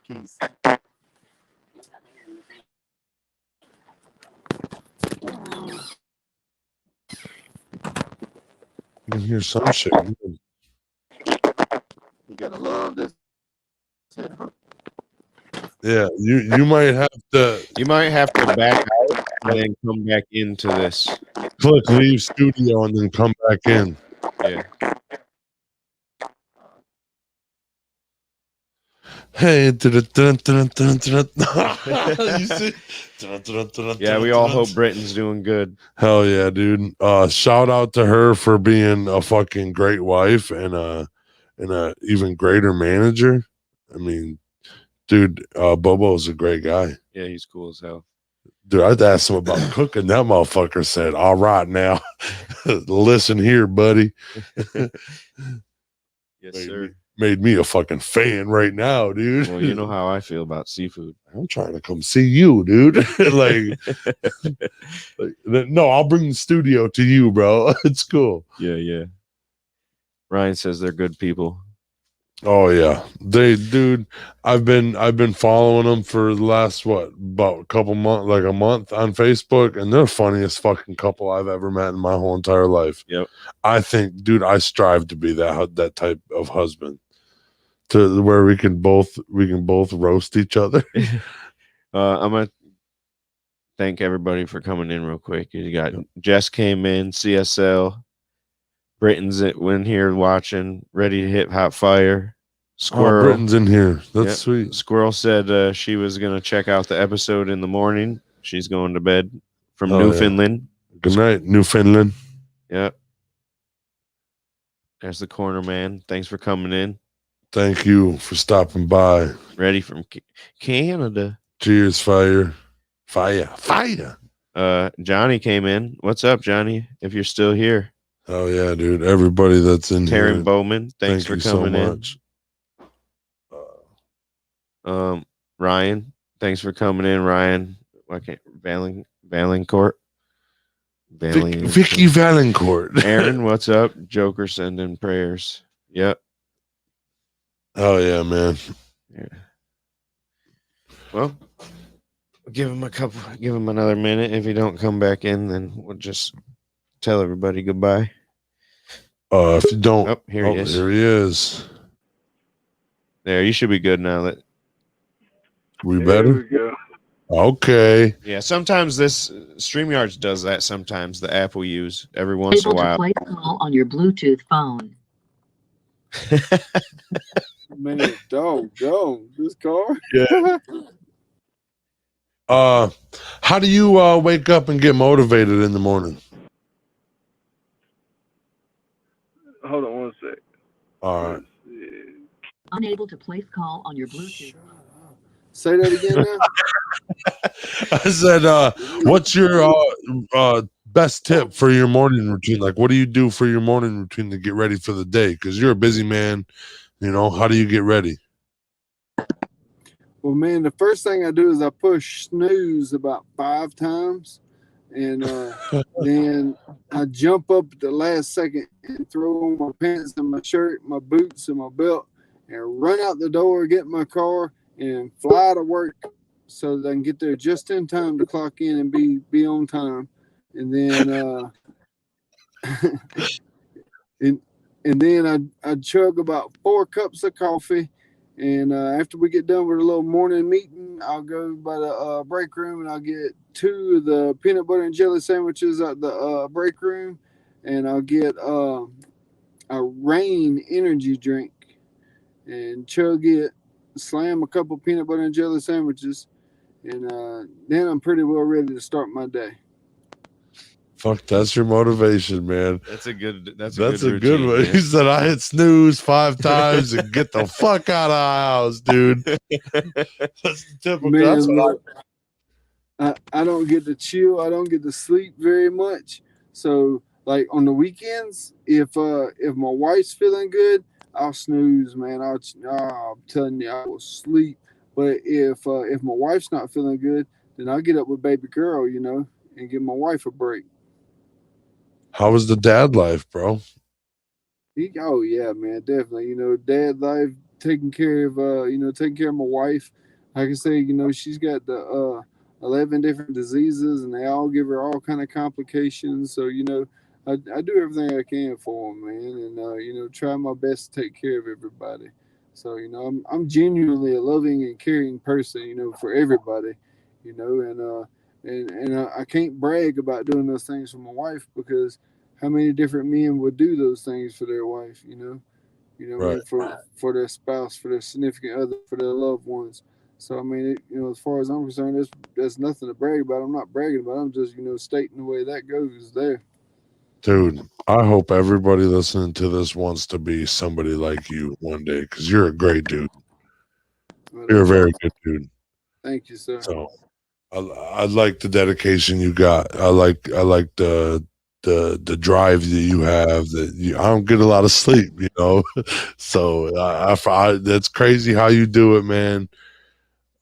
Keys. You can hear some shit. You gotta love this. Yeah, you might have to back out and then come back into this. click leave studio and then come back in. Yeah. Hey, you see? Yeah, we all hope Britain's doing good. Hell yeah, dude. Shout out to her for being a fucking great wife and a even greater manager. I mean, dude, Bobo is a great guy. Yeah, he's cool as hell. Dude, I'd asked him about cooking. That motherfucker said, all right now. Listen here, buddy. Yes, sir. Made me a fucking fan right now, dude. Well, you know how I feel about seafood. I'm trying to come see you, dude. No, I'll bring the studio to you, bro. It's cool. Yeah. Ryan says they're good people. Oh yeah, dude. I've been following them for the last about a couple months, like a month on Facebook, and they're the funniest fucking couple I've ever met in my whole entire life. Yep. I think, dude, I strive to be that type of husband, to where we can both roast each other. I'm gonna thank everybody for coming in real quick. You got Jess came in, CSL. Britain's in here watching, ready to hit hot fire. Squirrel. Britain's in here. That's sweet. Squirrel said she was going to check out the episode in the morning. She's going to bed from Newfoundland. Yeah. Good night, Newfoundland. Yep. There's the corner man. Thanks for coming in. Thank you for stopping by. Ready from Canada. Cheers, fire. Johnny came in. What's up, Johnny? If you're still here. Oh yeah, dude. Everybody that's in Taryn here, Bowman, thanks thank for you so coming in. much. Ryan, thanks for coming in, Ryan. Why can't Valancourt? Vicky Valancourt. Aaron, what's up? Joker sending prayers. Yep. Oh yeah, man. Yeah. Well, give him another minute. If he don't come back in, then we'll just tell everybody goodbye. If you don't, Oh, here he is. Here he is. There, you should be good now. We better. we go. Okay. Yeah, sometimes this StreamYards does that. Sometimes the app we use every once in a while. Able to place call on your Bluetooth phone. Man, doggone this car. Yeah. How do you wake up and get motivated in the morning? Hold on one sec. All right. Unable to place call on your Bluetooth. Say that again now. I said, what's your best tip for your morning routine? Like, what do you do for your morning routine to get ready for the day? Because you're a busy man. You know, how do you get ready? Well, man, the first thing I do is I push snooze about 5 times, and then I jump up at the last second and throw on my pants and my shirt, my boots and my belt, and run out the door, get in my car, and fly to work so that I can get there just in time to clock in and be on time. And then and then I chug about 4 cups of coffee. And after we get done with a little morning meeting, I'll go by the break room and I'll get 2 of the peanut butter and jelly sandwiches at the break room. And I'll get a Rain energy drink and chug it, slam a couple peanut butter and jelly sandwiches. And then I'm pretty well ready to start my day. Fuck, that's your motivation, man. That's a good good one. Man. He said, I hit snooze 5 times and get the fuck out of the house, dude. That's the typical. Man, That's what I don't get to chill. I don't get to sleep very much. So, like on the weekends, if my wife's feeling good, I'll snooze, man. I'm telling you, I will sleep. But if my wife's not feeling good, then I'll get up with baby girl, you know, and give my wife a break. How was the dad life, bro? Oh yeah, man, definitely. You know, dad life, taking care of my wife. Like I say, you know, she's got the 11 different diseases, and they all give her all kind of complications. So you know, I do everything I can for them, man, and you know, try my best to take care of everybody. So you know, I'm genuinely a loving and caring person, you know, for everybody, you know, and I can't brag about doing those things for my wife, because how many different men would do those things for their wife, you know, Right. I mean, for their spouse, for their significant other, for their loved ones. So I mean, you know, as far as I'm concerned, there's nothing to brag about. I'm not bragging about it. I'm just, you know, stating the way that goes there. Dude, I hope everybody listening to this wants to be somebody like you one day, because you're a great dude. You're a very good dude. Thank you, sir. So I like the dedication you got. I like the drive that you have. I don't get a lot of sleep, you know. So that's crazy how you do it, man.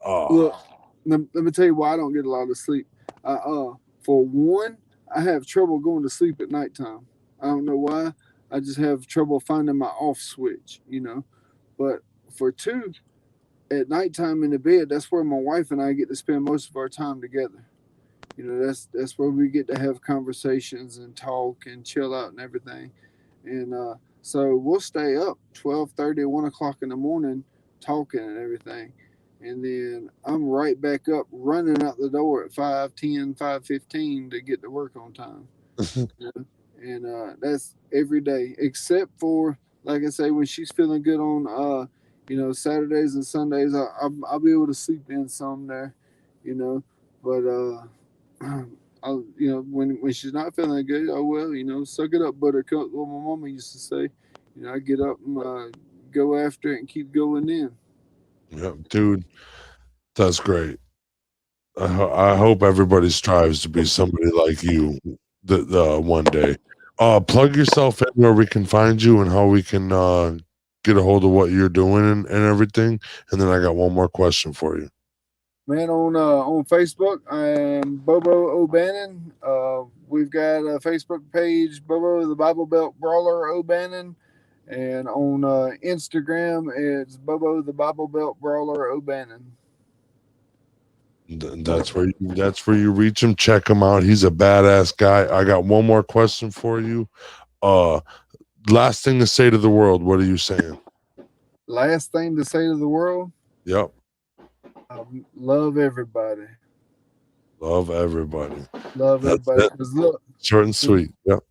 Look, let me tell you why I don't get a lot of sleep. For one, I have trouble going to sleep at nighttime. I don't know why. I just have trouble finding my off switch, you know. But for two, at nighttime in the bed, that's where my wife and I get to spend most of our time together. You know, that's where we get to have conversations and talk and chill out and everything. And so we'll stay up 12:30, 1 o'clock in the morning talking and everything. And then I'm right back up running out the door at 5:10, 5:15 to get to work on time. You know? And that's every day, except for, like I say, when she's feeling good on, you know, Saturdays and Sundays, I'll be able to sleep in some there, you know. But you know, when she's not feeling good, oh well, you know, suck it up, buttercup. What my mama used to say. You know, I get up and go after it and keep going in. Yeah, dude, that's great. I hope everybody strives to be somebody like you the one day. Plug yourself in where we can find you and how we can get a hold of what you're doing and everything. And then I got one more question for you. Man, on Facebook, I am Bobo O'Bannon. We've got a Facebook page, Bobo the Bible Belt Brawler O'Bannon, and on Instagram, it's Bobo the Bible Belt Brawler O'Bannon. That's where you reach him. Check him out. He's a badass guy. I got one more question for you. Last thing to say to the world. What are you saying? Last thing to say to the world. Yep. Love everybody. Love everybody. Love everybody. Because look, short and sweet. Yep.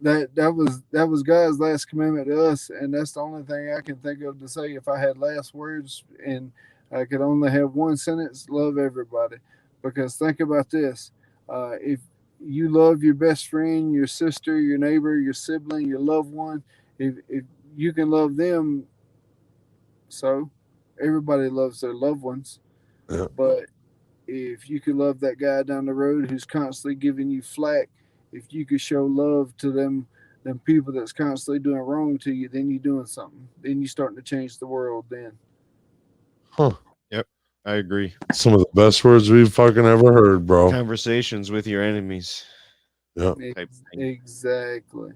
That was God's last commandment to us, and that's the only thing I can think of to say. If I had last words and I could only have one sentence, love everybody. Because think about this: if you love your best friend, your sister, your neighbor, your sibling, your loved one, if you can love them, so everybody loves their loved ones. Yeah. But if you could love that guy down the road who's constantly giving you flack, if you could show love to them people that's constantly doing wrong to you, then you're doing something. Then you're starting to change the world then. Huh. Yep. I agree. Some of the best words we've fucking ever heard, bro. Conversations with your enemies. Yeah. Exactly.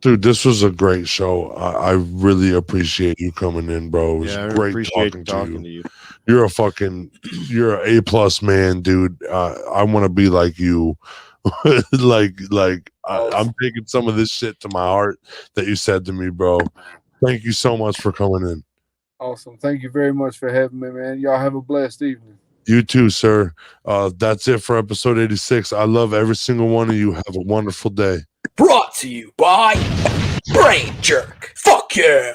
Dude, this was a great show. I really appreciate you coming in, bro. It was great talking to you. You're an A+ man, dude. I want to be like you. I'm taking some of this shit to my heart that you said to me, bro. Thank you so much for coming in. Awesome. Thank you very much for having me, man. Y'all have a blessed evening. You too, sir. That's it for episode 86. I love every single one of you. Have a wonderful day. Brought to you by BrainJerk. Fuck yeah.